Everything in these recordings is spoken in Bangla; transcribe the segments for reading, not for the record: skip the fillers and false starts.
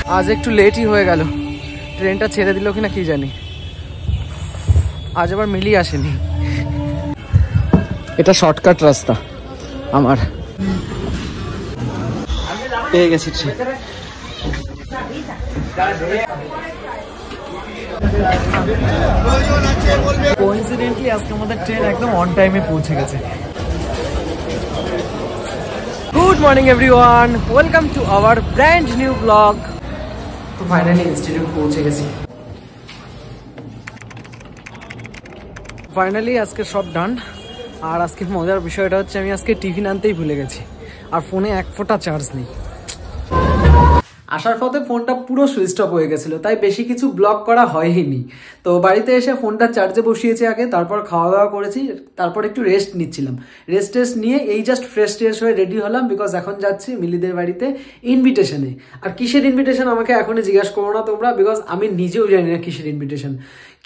আজ একটু লেটই হয়ে গেল, ট্রেনটা ছেড়ে দিল কিনা কি জানি। আজ আবার মিলি আসেনি। এটা শর্টকাট রাস্তা আমার, পেয়ে গেছি ট্রেন। কোইন্সিডেন্টলি আজকে আমাদের ট্রেন একদম অন টাইমে পৌঁছে গেছে। Good morning everyone, welcome to our brand new blog. তো ফাইনালি ইনস্টিটিউট পৌঁছে গেছি। ফাইনালি আজকে সব ডান। আর আজকে মজার বিষয়টা হচ্ছে আমি আজকে টিফিন আনতেই ভুলে গেছি, আর ফোনে এক ফোঁটা চার্জ নেই। আসার পথে ফোনটা পুরো সুইচ অফ হয়ে গেছিলো, তাই বেশি কিছু ব্লগ করা হয়নি। তো বাড়িতে এসে ফোনটা চার্জে বসিয়েছি আগে, তারপর খাওয়া দাওয়া করেছি, তারপর একটু রেস্ট নিচ্ছিলাম। রেস্ট নিয়ে এই জাস্ট ফ্রেশ হয়ে রেডি হলাম, বিকজ এখন যাচ্ছি মিলিদের বাড়িতে ইনভিটেশনে। আর কিসের ইনভিটেশন আমাকে এখনই জিজ্ঞাসা করো না তোমরা, বিকজ আমি নিজেও জানি না কিসের ইনভিটেশন,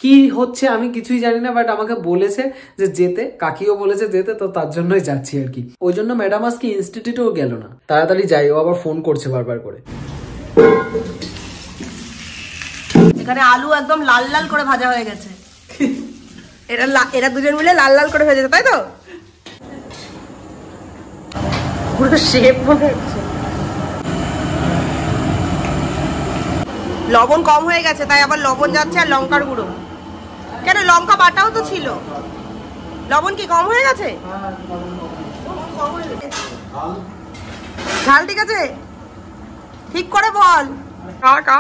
কি হচ্ছে আমি কিছুই জানি না। বাট আমাকে বলেছে যে যেতে, কাকিও বলেছে যেতে, তো তার জন্যই যাচ্ছি আর কি। ওই জন্য ম্যাডাম আজকে ইনস্টিটিউটেও গেল না, তাড়াতাড়ি যাই। ও আবার ফোন করছে বারবার করে। এখানে আলু একদম লাল লাল করে ভাজা হয়ে গেছে। এরা দুজন মিলে লাল লাল করে ভেজেছে, তাই তো? পুরো শেপ হয়ে গেছে। লবণ কম হয়ে গেছে, তাই আবার লবণ যাচ্ছে আর লঙ্কার গুঁড়ো। কেন, লঙ্কা বাটাও তো ছিল। লবণ কি কম হয়ে গেছে? ঝাল ঠিক আছে? ঠিক করে বল। কা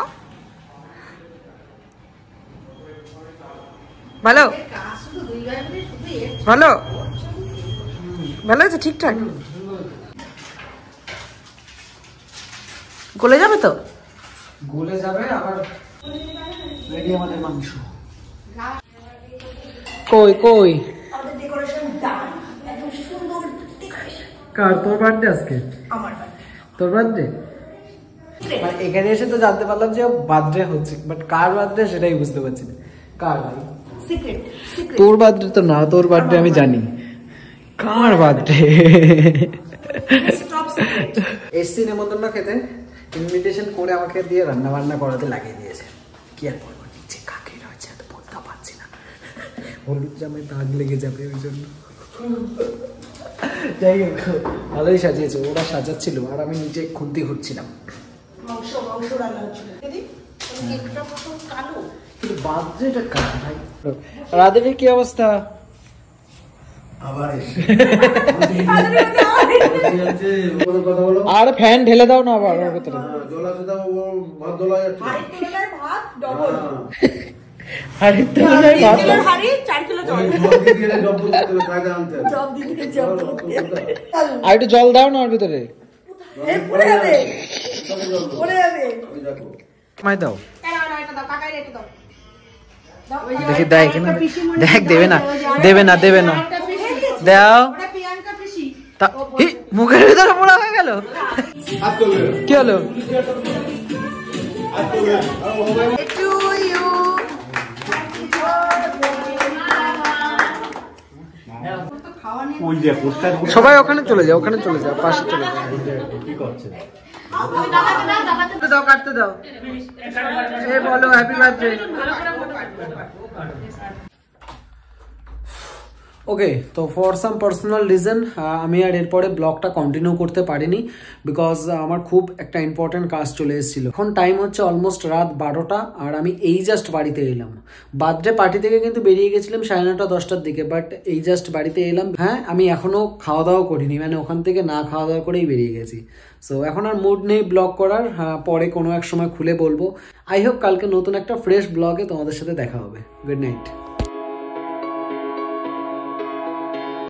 ভালো ভালো ভালো আছে, ঠিকঠাক গলে যাবে তো? গলে যাবে। আবার রেডি আমাদের মাংস। কই কই কার? তোর বার্থডে আজকে? তোর বার্থডে? এখানে এসে তো জানতে পারলাম যে বার্থডে হচ্ছে, বাট কার বার্থডে সেটাই বুঝতে পারছি না। কার ভাই? তোর বার্থডে তো না, তোর বার্থডে আমি জানি, কার বার্থডে? এসছি নেমন্তন্ন খেতে, ইনভিটেশন করে আমাকে দিয়ে রান্না বান্না করাতে লাগিয়ে দিয়েছে। কি আর বলবো, নিচে কাকে রয়েছে এত বলতে পারছি না, হলুদ জামায় দাগ লেগে যাবে ওই জন্য। যাই হোক, ভালোই সাজিয়েছে, ওরা সাজাচ্ছিল আর আমি নিচে খুন্তি ঘুরছিলাম। রাধের কি অবস্থা? আর ফ্যান ঢেলে দাও না আবার ওর ভেতরে। আর একটু জল দাও না ওর ভিতরে। দাও দেখি, দেয় কিনা। দেখ, দেবে না দেবে না দেবে না, দাও। মুখের ভিতরে পোড়া হয়ে গেল, কি হলো? সবাই ওখানে চলে যাও, ওখানে চলে যাও, পাশে চলে যাও। দাও, কাটতে দাও। বলো হ্যাপি বার্থডে। ওকে, তো ফর সাম পার্সোনাল রিজন আমি আর এরপরে ব্লগটা কন্টিনিউ করতে পারিনি, বিকজ আমার খুব একটা ইম্পর্টেন্ট কাজ চলে এসেছিল। এখন টাইম হচ্ছে অলমোস্ট রাত 12টা, আর আমি এই জাস্ট বাড়িতে এলাম। বার্থডে পার্টি থেকে কিন্তু বেরিয়ে গেছিলাম 9:30 10টার দিকে, বাট এই জাস্ট বাড়িতে এলাম। হ্যাঁ, আমি এখনো খাওয়া দাওয়া করিনি, মানে ওখান থেকে না খাওয়া দাওয়া করেই বেরিয়ে গেছি। সো এখন আর মুড নেই ব্লগ করার, পরে কোনো এক সময় খুলে বলবো। আই হোপ কালকে নতুন একটা ফ্রেশ ব্লগে তোমাদের সাথে দেখা হবে। Good night.